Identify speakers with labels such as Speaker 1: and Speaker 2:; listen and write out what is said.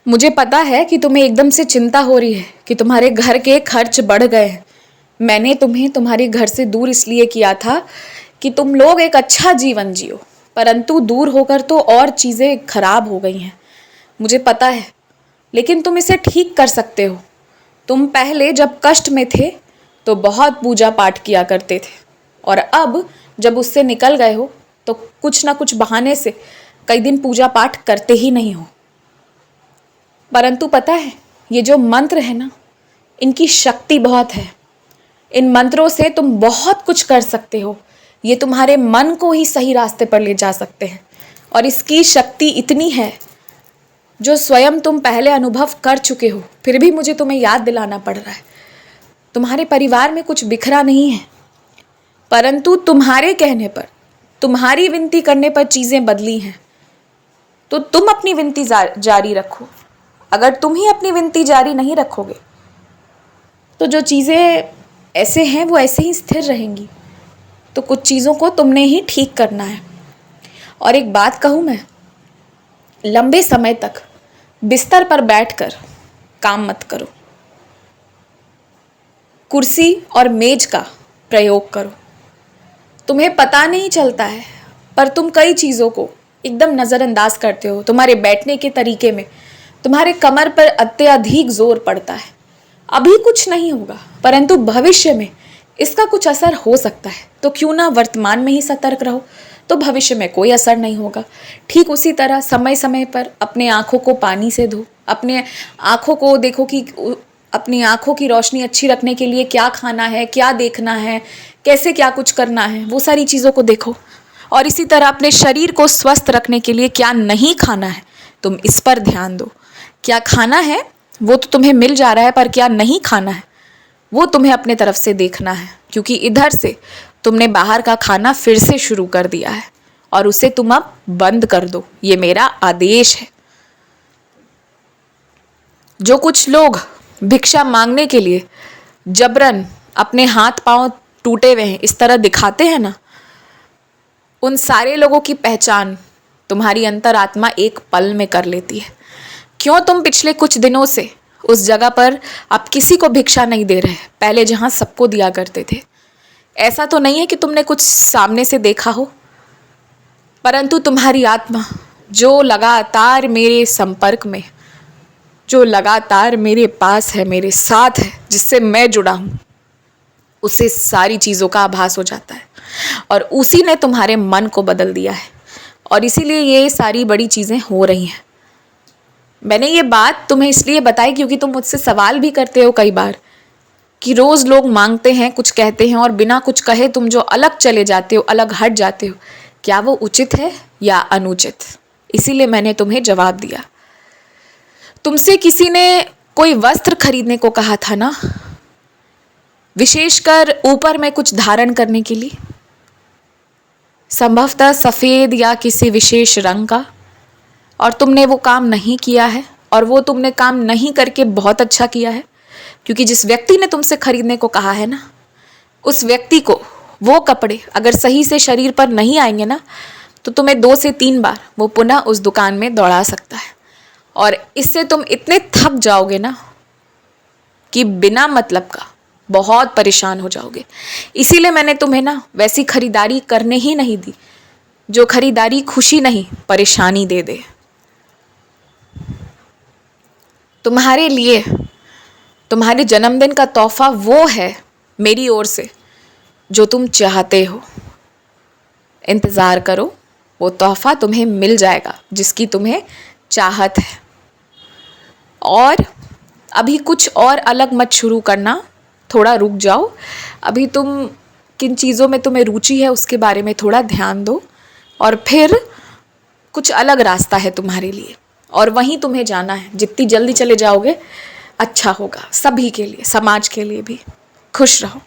Speaker 1: मुझे पता है कि तुम्हें एकदम से चिंता हो रही है कि तुम्हारे घर के खर्च बढ़ गए हैं। मैंने तुम्हें तुम्हारे घर से दूर इसलिए किया था कि तुम लोग एक अच्छा जीवन जियो, परंतु दूर होकर तो और चीज़ें खराब हो गई हैं। मुझे पता है, लेकिन तुम इसे ठीक कर सकते हो। तुम पहले जब कष्ट में थे तो बहुत पूजा पाठ किया करते थे, और अब जब उससे निकल गए हो तो कुछ ना कुछ बहाने से कई दिन पूजा पाठ करते ही नहीं हो। परंतु पता है, ये जो मंत्र है ना, इनकी शक्ति बहुत है। इन मंत्रों से तुम बहुत कुछ कर सकते हो। ये तुम्हारे मन को ही सही रास्ते पर ले जा सकते हैं, और इसकी शक्ति इतनी है जो स्वयं तुम पहले अनुभव कर चुके हो, फिर भी मुझे तुम्हें याद दिलाना पड़ रहा है। तुम्हारे परिवार में कुछ बिखरा नहीं है, परंतु तुम्हारे कहने पर, तुम्हारी विनती करने पर चीज़ें बदली हैं। तो तुम अपनी विनती जारी रखो। अगर तुम ही अपनी विनती जारी नहीं रखोगे तो जो चीज़ें ऐसे हैं वो ऐसे ही स्थिर रहेंगी। तो कुछ चीज़ों को तुमने ही ठीक करना है। और एक बात कहूँ मैं, लंबे समय तक बिस्तर पर बैठकर काम मत करो। कुर्सी और मेज का प्रयोग करो। तुम्हें पता नहीं चलता है, पर तुम कई चीज़ों को एकदम नज़रअंदाज करते हो। तुम्हारे बैठने के तरीके में तुम्हारे कमर पर अत्यधिक जोर पड़ता है। अभी कुछ नहीं होगा, परंतु भविष्य में इसका कुछ असर हो सकता है। तो क्यों ना वर्तमान में ही सतर्क रहो, तो भविष्य में कोई असर नहीं होगा। ठीक उसी तरह समय समय पर अपने आँखों को पानी से धो। अपने आँखों को देखो कि अपनी आँखों की रोशनी अच्छी रखने के लिए क्या खाना है, क्या देखना है, कैसे क्या कुछ करना है, वो सारी चीज़ों को देखो। और इसी तरह अपने शरीर को स्वस्थ रखने के लिए क्या नहीं खाना है, तुम इस पर ध्यान दो। क्या खाना है वो तो तुम्हें मिल जा रहा है, पर क्या नहीं खाना है वो तुम्हें अपने तरफ से देखना है, क्योंकि इधर से तुमने बाहर का खाना फिर से शुरू कर दिया है, और उसे तुम अब बंद कर दो। ये मेरा आदेश है। जो कुछ लोग भिक्षा मांगने के लिए जबरन अपने हाथ पांव टूटे हुए हैं इस तरह दिखाते हैं ना, उन सारे लोगों की पहचान तुम्हारी अंतरात्मा एक पल में कर लेती है। क्यों तुम पिछले कुछ दिनों से उस जगह पर अब किसी को भिक्षा नहीं दे रहे, पहले जहां सबको दिया करते थे? ऐसा तो नहीं है कि तुमने कुछ सामने से देखा हो, परंतु तुम्हारी आत्मा जो लगातार मेरे संपर्क में, जो लगातार मेरे पास है, मेरे साथ है, जिससे मैं जुड़ा हूँ, उसे सारी चीज़ों का आभास हो जाता है, और उसी ने तुम्हारे मन को बदल दिया है। और इसीलिए ये सारी बड़ी चीज़ें हो रही हैं। मैंने ये बात तुम्हें इसलिए बताई क्योंकि तुम मुझसे सवाल भी करते हो कई बार कि रोज़ लोग मांगते हैं, कुछ कहते हैं, और बिना कुछ कहे तुम जो अलग चले जाते हो, अलग हट जाते हो, क्या वो उचित है या अनुचित? इसीलिए मैंने तुम्हें जवाब दिया। तुमसे किसी ने कोई वस्त्र खरीदने को कहा था ना, विशेषकर ऊपर में कुछ धारण करने के लिए, संभवतः सफ़ेद या किसी विशेष रंग का, और तुमने वो काम नहीं किया है। और वो तुमने काम नहीं करके बहुत अच्छा किया है, क्योंकि जिस व्यक्ति ने तुमसे खरीदने को कहा है ना, उस व्यक्ति को वो कपड़े अगर सही से शरीर पर नहीं आएंगे ना, तो तुम्हें 2 से 3 बार वो पुनः उस दुकान में दौड़ा सकता है। और इससे तुम इतने थक जाओगे ना कि बिना मतलब का बहुत परेशान हो जाओगे। इसीलिए मैंने तुम्हें ना वैसी खरीदारी करने ही नहीं दी जो खरीदारी खुशी नहीं परेशानी दे दे। तुम्हारे लिए तुम्हारे जन्मदिन का तोहफा वो है मेरी ओर से जो तुम चाहते हो। इंतज़ार करो, वो तोहफा तुम्हें मिल जाएगा जिसकी तुम्हें चाहत है। और अभी कुछ और अलग मत शुरू करना, थोड़ा रुक जाओ। अभी तुम किन चीज़ों में तुम्हें रुचि है उसके बारे में थोड़ा ध्यान दो, और फिर कुछ अलग रास्ता है तुम्हारे लिए, और वहीं तुम्हें जाना है। जितनी जल्दी चले जाओगे अच्छा होगा, सभी के लिए, समाज के लिए भी। खुश रहो।